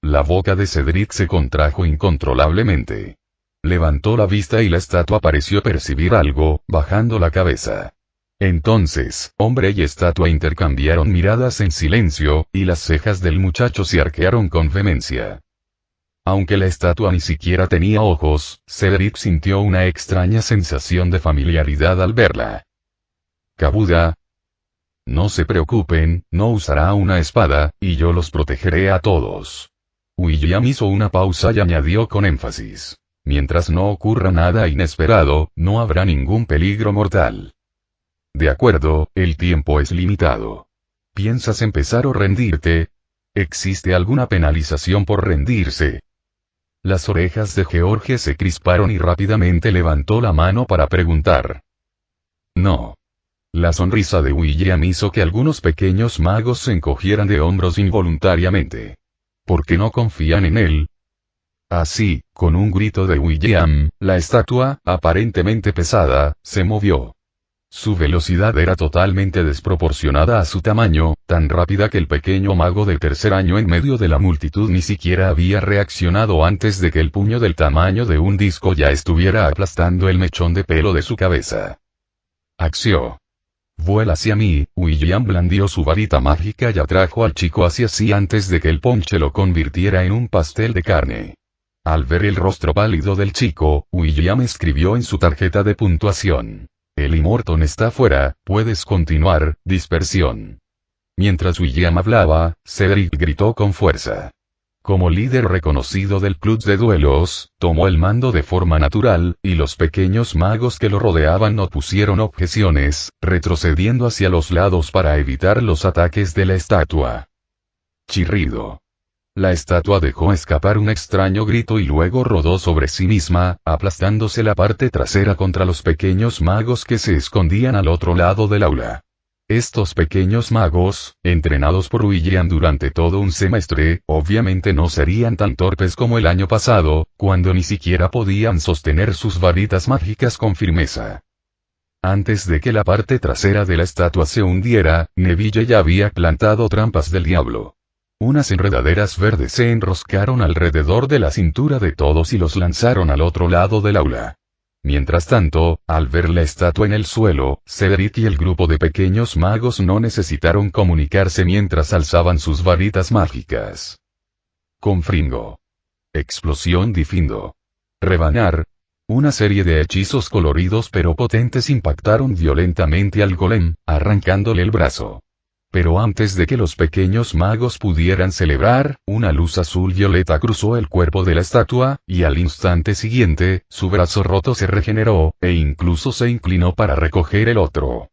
La boca de Cedric se contrajo incontrolablemente. Levantó la vista y la estatua pareció percibir algo, bajando la cabeza. Entonces, hombre y estatua intercambiaron miradas en silencio, y las cejas del muchacho se arquearon con vehemencia. Aunque la estatua ni siquiera tenía ojos, Cedric sintió una extraña sensación de familiaridad al verla. Kabuda. No se preocupen, no usará una espada, y yo los protegeré a todos. William hizo una pausa y añadió con énfasis. Mientras no ocurra nada inesperado, no habrá ningún peligro mortal. De acuerdo, el tiempo es limitado. ¿Piensas empezar o rendirte? ¿Existe alguna penalización por rendirse? Las orejas de George se crisparon y rápidamente levantó la mano para preguntar. No. La sonrisa de William hizo que algunos pequeños magos se encogieran de hombros involuntariamente. ¿Por qué no confían en él? Así, con un grito de William, la estatua, aparentemente pesada, se movió. Su velocidad era totalmente desproporcionada a su tamaño, tan rápida que el pequeño mago de tercer año en medio de la multitud ni siquiera había reaccionado antes de que el puño del tamaño de un disco ya estuviera aplastando el mechón de pelo de su cabeza. Acción. Vuela hacia mí, William blandió su varita mágica y atrajo al chico hacia sí antes de que el ponche lo convirtiera en un pastel de carne. Al ver el rostro pálido del chico, William escribió en su tarjeta de puntuación. El Immorton está fuera, puedes continuar, dispersión. Mientras William hablaba, Cedric gritó con fuerza. Como líder reconocido del club de duelos, tomó el mando de forma natural, y los pequeños magos que lo rodeaban no pusieron objeciones, retrocediendo hacia los lados para evitar los ataques de la estatua. Chirrido. La estatua dejó escapar un extraño grito y luego rodó sobre sí misma, aplastándose la parte trasera contra los pequeños magos que se escondían al otro lado del aula. Estos pequeños magos, entrenados por William durante todo un semestre, obviamente no serían tan torpes como el año pasado, cuando ni siquiera podían sostener sus varitas mágicas con firmeza. Antes de que la parte trasera de la estatua se hundiera, Neville ya había plantado trampas del diablo. Unas enredaderas verdes se enroscaron alrededor de la cintura de todos y los lanzaron al otro lado del aula. Mientras tanto, al ver la estatua en el suelo, Cedric y el grupo de pequeños magos no necesitaron comunicarse mientras alzaban sus varitas mágicas. Confringo. Explosión difindo. Rebanar. Una serie de hechizos coloridos pero potentes impactaron violentamente al golem, arrancándole el brazo. Pero antes de que los pequeños magos pudieran celebrar, una luz azul-violeta cruzó el cuerpo de la estatua, y al instante siguiente, su brazo roto se regeneró, e incluso se inclinó para recoger el otro.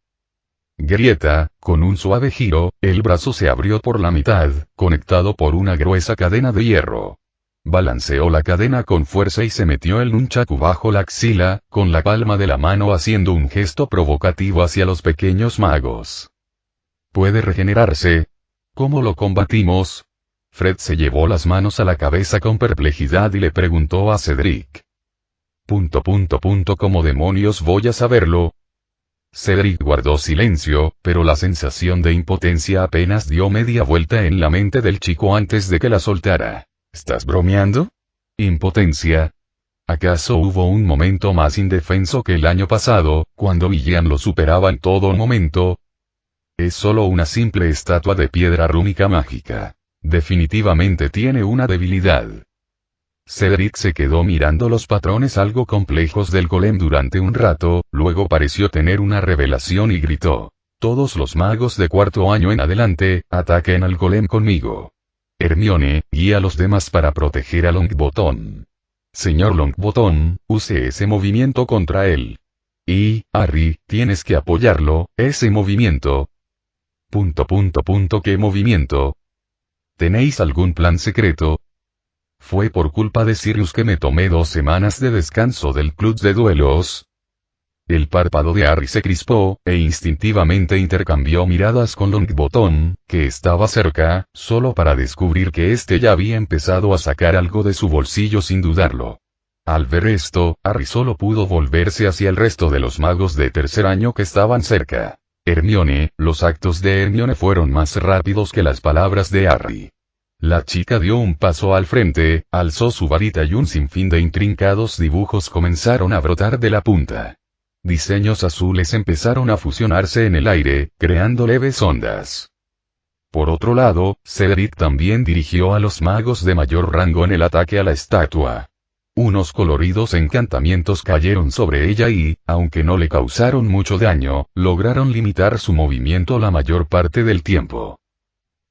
Grieta, con un suave giro, el brazo se abrió por la mitad, conectado por una gruesa cadena de hierro. Balanceó la cadena con fuerza y se metió el nunchaku bajo la axila, con la palma de la mano haciendo un gesto provocativo hacia los pequeños magos. ¿Puede regenerarse? ¿Cómo lo combatimos? Fred se llevó las manos a la cabeza con perplejidad y le preguntó a Cedric. ¿Cómo demonios voy a saberlo? Cedric guardó silencio, pero la sensación de impotencia apenas dio media vuelta en la mente del chico antes de que la soltara. ¿Estás bromeando? ¿Impotencia? ¿Acaso hubo un momento más indefenso que el año pasado, cuando William lo superaba en todo momento? Es solo una simple estatua de piedra rúnica mágica. Definitivamente tiene una debilidad. Cedric se quedó mirando los patrones algo complejos del golem durante un rato, luego pareció tener una revelación y gritó: todos los magos de cuarto año en adelante, ataquen al golem conmigo. Hermione, guía a los demás para proteger a Longbottom. Señor Longbottom, use ese movimiento contra él. Y, Harry, tienes que apoyarlo, ese movimiento. ¿Qué movimiento? ¿Tenéis algún plan secreto? ¿Fue por culpa de Sirius que me tomé 2 semanas de descanso del club de duelos? El párpado de Harry se crispó, e instintivamente intercambió miradas con Longbottom, que estaba cerca, solo para descubrir que éste ya había empezado a sacar algo de su bolsillo sin dudarlo. Al ver esto, Harry solo pudo volverse hacia el resto de los magos de tercer año que estaban cerca. Hermione, los actos de Hermione fueron más rápidos que las palabras de Harry. La chica dio un paso al frente, alzó su varita y un sinfín de intrincados dibujos comenzaron a brotar de la punta. Diseños azules empezaron a fusionarse en el aire, creando leves ondas. Por otro lado, Cedric también dirigió a los magos de mayor rango en el ataque a la estatua. Unos coloridos encantamientos cayeron sobre ella y, aunque no le causaron mucho daño, lograron limitar su movimiento la mayor parte del tiempo.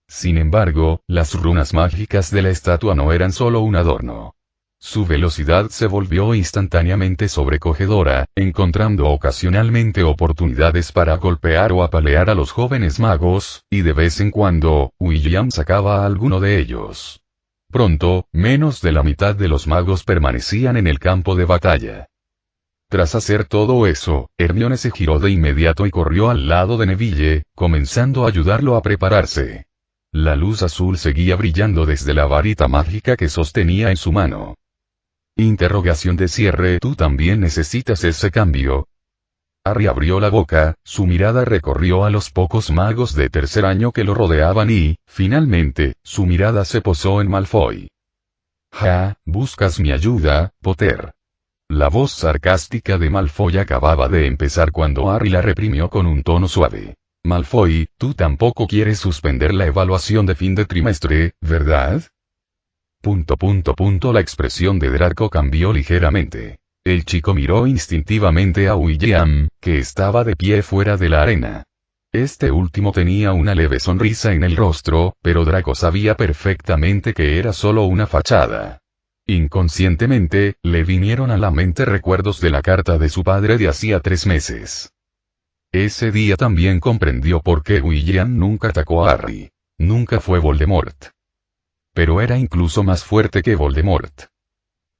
Sin embargo, las runas mágicas de la estatua no eran solo un adorno. Su velocidad se volvió instantáneamente sobrecogedora, encontrando ocasionalmente oportunidades para golpear o apalear a los jóvenes magos, y de vez en cuando, William sacaba a alguno de ellos. Pronto, menos de la mitad de los magos permanecían en el campo de batalla. Tras hacer todo eso, Hermione se giró de inmediato y corrió al lado de Neville, comenzando a ayudarlo a prepararse. La luz azul seguía brillando desde la varita mágica que sostenía en su mano. Interrogación de cierre. ¿Tú también necesitas ese cambio? Harry abrió la boca, su mirada recorrió a los pocos magos de tercer año que lo rodeaban y, finalmente, su mirada se posó en Malfoy. «Ja, ¿buscas mi ayuda, Potter?» La voz sarcástica de Malfoy acababa de empezar cuando Harry la reprimió con un tono suave. «Malfoy, tú tampoco quieres suspender la evaluación de fin de trimestre, ¿verdad?» La expresión de Draco cambió ligeramente. El chico miró instintivamente a William, que estaba de pie fuera de la arena. Este último tenía una leve sonrisa en el rostro, pero Draco sabía perfectamente que era solo una fachada. Inconscientemente, le vinieron a la mente recuerdos de la carta de su padre de hacía 3 meses. Ese día también comprendió por qué William nunca atacó a Harry. Nunca fue Voldemort. Pero era incluso más fuerte que Voldemort.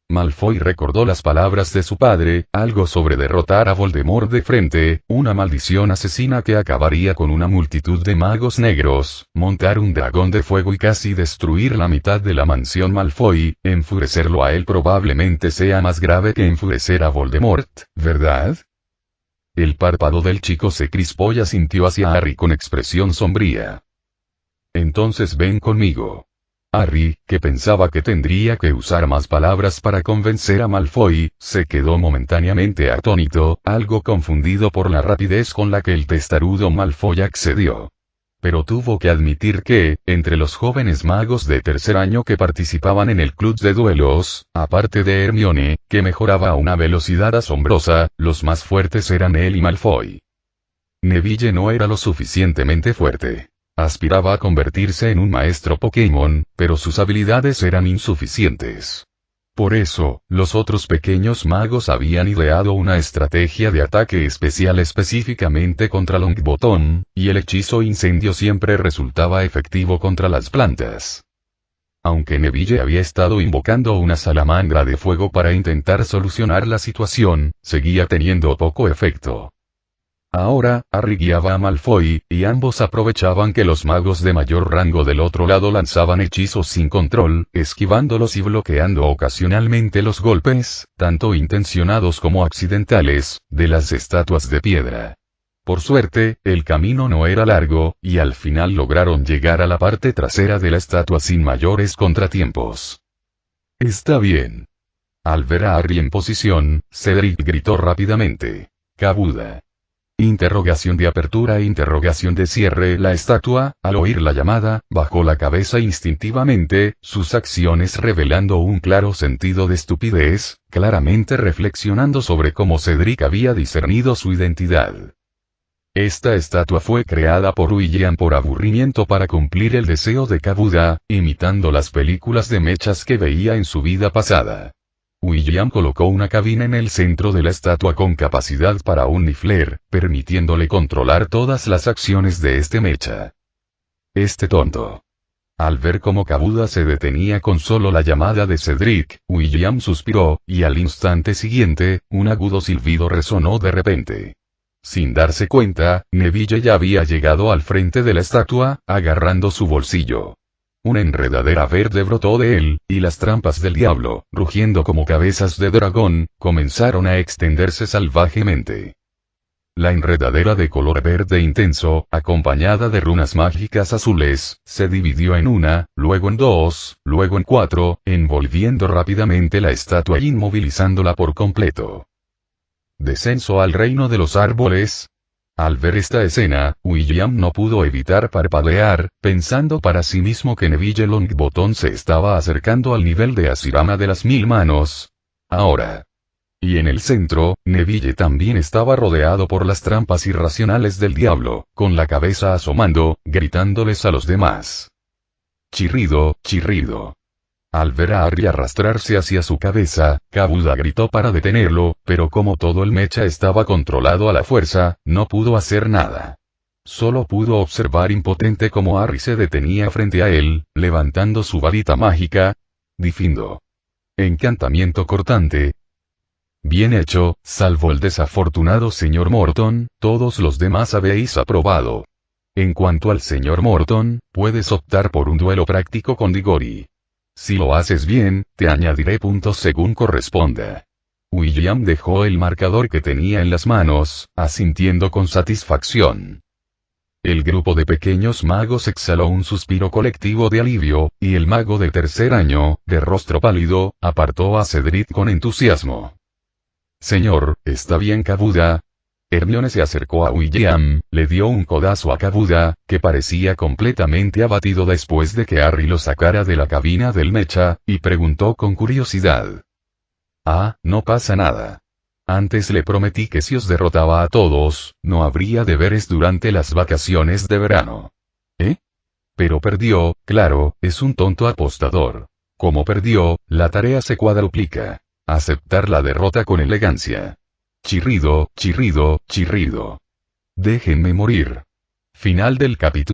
Malfoy recordó las palabras de su padre, algo sobre derrotar a Voldemort de frente, una maldición asesina que acabaría con una multitud de magos negros, montar un dragón de fuego y casi destruir la mitad de la mansión Malfoy. Enfurecerlo a él probablemente sea más grave que enfurecer a Voldemort, ¿verdad? El párpado del chico se crispó y asintió hacia Harry con expresión sombría. Entonces ven conmigo. Harry, que pensaba que tendría que usar más palabras para convencer a Malfoy, se quedó momentáneamente atónito, algo confundido por la rapidez con la que el testarudo Malfoy accedió. Pero tuvo que admitir que, entre los jóvenes magos de tercer año que participaban en el club de duelos, aparte de Hermione, que mejoraba a una velocidad asombrosa, los más fuertes eran él y Malfoy. Neville no era lo suficientemente fuerte. Aspiraba a convertirse en un maestro Pokémon, pero sus habilidades eran insuficientes. Por eso, los otros pequeños magos habían ideado una estrategia de ataque especial específicamente contra Longbottom, y el hechizo incendio siempre resultaba efectivo contra las plantas. Aunque Neville había estado invocando una salamandra de fuego para intentar solucionar la situación, seguía teniendo poco efecto. Ahora, Harry guiaba a Malfoy, y ambos aprovechaban que los magos de mayor rango del otro lado lanzaban hechizos sin control, esquivándolos y bloqueando ocasionalmente los golpes, tanto intencionados como accidentales, de las estatuas de piedra. Por suerte, el camino no era largo, y al final lograron llegar a la parte trasera de la estatua sin mayores contratiempos. «Está bien. Al ver a Harry en posición, Cedric gritó rápidamente. Kabuda. Interrogación de apertura e interrogación de cierre. La estatua, al oír la llamada, bajó la cabeza instintivamente, sus acciones revelando un claro sentido de estupidez, claramente reflexionando sobre cómo Cedric había discernido su identidad. Esta estatua fue creada por William por aburrimiento para cumplir el deseo de Kabuda, imitando las películas de mechas que veía en su vida pasada. William colocó una cabina en el centro de la estatua con capacidad para un Niffler, permitiéndole controlar todas las acciones de este mecha. Este tonto. Al ver cómo Kabuda se detenía con solo la llamada de Cedric, William suspiró, y al instante siguiente, un agudo silbido resonó de repente. Sin darse cuenta, Neville ya había llegado al frente de la estatua, agarrando su bolsillo. Una enredadera verde brotó de él, y las trampas del diablo, rugiendo como cabezas de dragón, comenzaron a extenderse salvajemente. La enredadera de color verde intenso, acompañada de runas mágicas azules, se dividió en una, luego en dos, luego en cuatro, envolviendo rápidamente la estatua e inmovilizándola por completo. Descenso al reino de los árboles. Al ver esta escena, William no pudo evitar parpadear, pensando para sí mismo que Neville Longbottom se estaba acercando al nivel de Asirama de las 1000 manos. Ahora. Y en el centro, Neville también estaba rodeado por las trampas irracionales del diablo, con la cabeza asomando, gritándoles a los demás. Chirrido, chirrido. Al ver a Harry arrastrarse hacia su cabeza, Kabuda gritó para detenerlo, pero como todo el mecha estaba controlado a la fuerza, no pudo hacer nada. Solo pudo observar impotente cómo Harry se detenía frente a él, levantando su varita mágica. Difindo. Encantamiento cortante. Bien hecho, salvo el desafortunado señor Morton, todos los demás habéis aprobado. En cuanto al señor Morton, puedes optar por un duelo práctico con Diggory. Si lo haces bien, te añadiré puntos según corresponda. William dejó el marcador que tenía en las manos, asintiendo con satisfacción. El grupo de pequeños magos exhaló un suspiro colectivo de alivio, y el mago de tercer año, de rostro pálido, apartó a Cedric con entusiasmo. Señor, ¿está bien Kabuda? Hermione se acercó a William, le dio un codazo a Kabuda, que parecía completamente abatido después de que Harry lo sacara de la cabina del mecha, y preguntó con curiosidad. Ah, no pasa nada. Antes le prometí que si os derrotaba a todos, no habría deberes durante las vacaciones de verano. ¿Eh? Pero perdió, claro, es un tonto apostador. Como perdió, la tarea se cuadruplica. Aceptar la derrota con elegancia. Chirrido, chirrido, chirrido. Déjenme morir. Final del capítulo.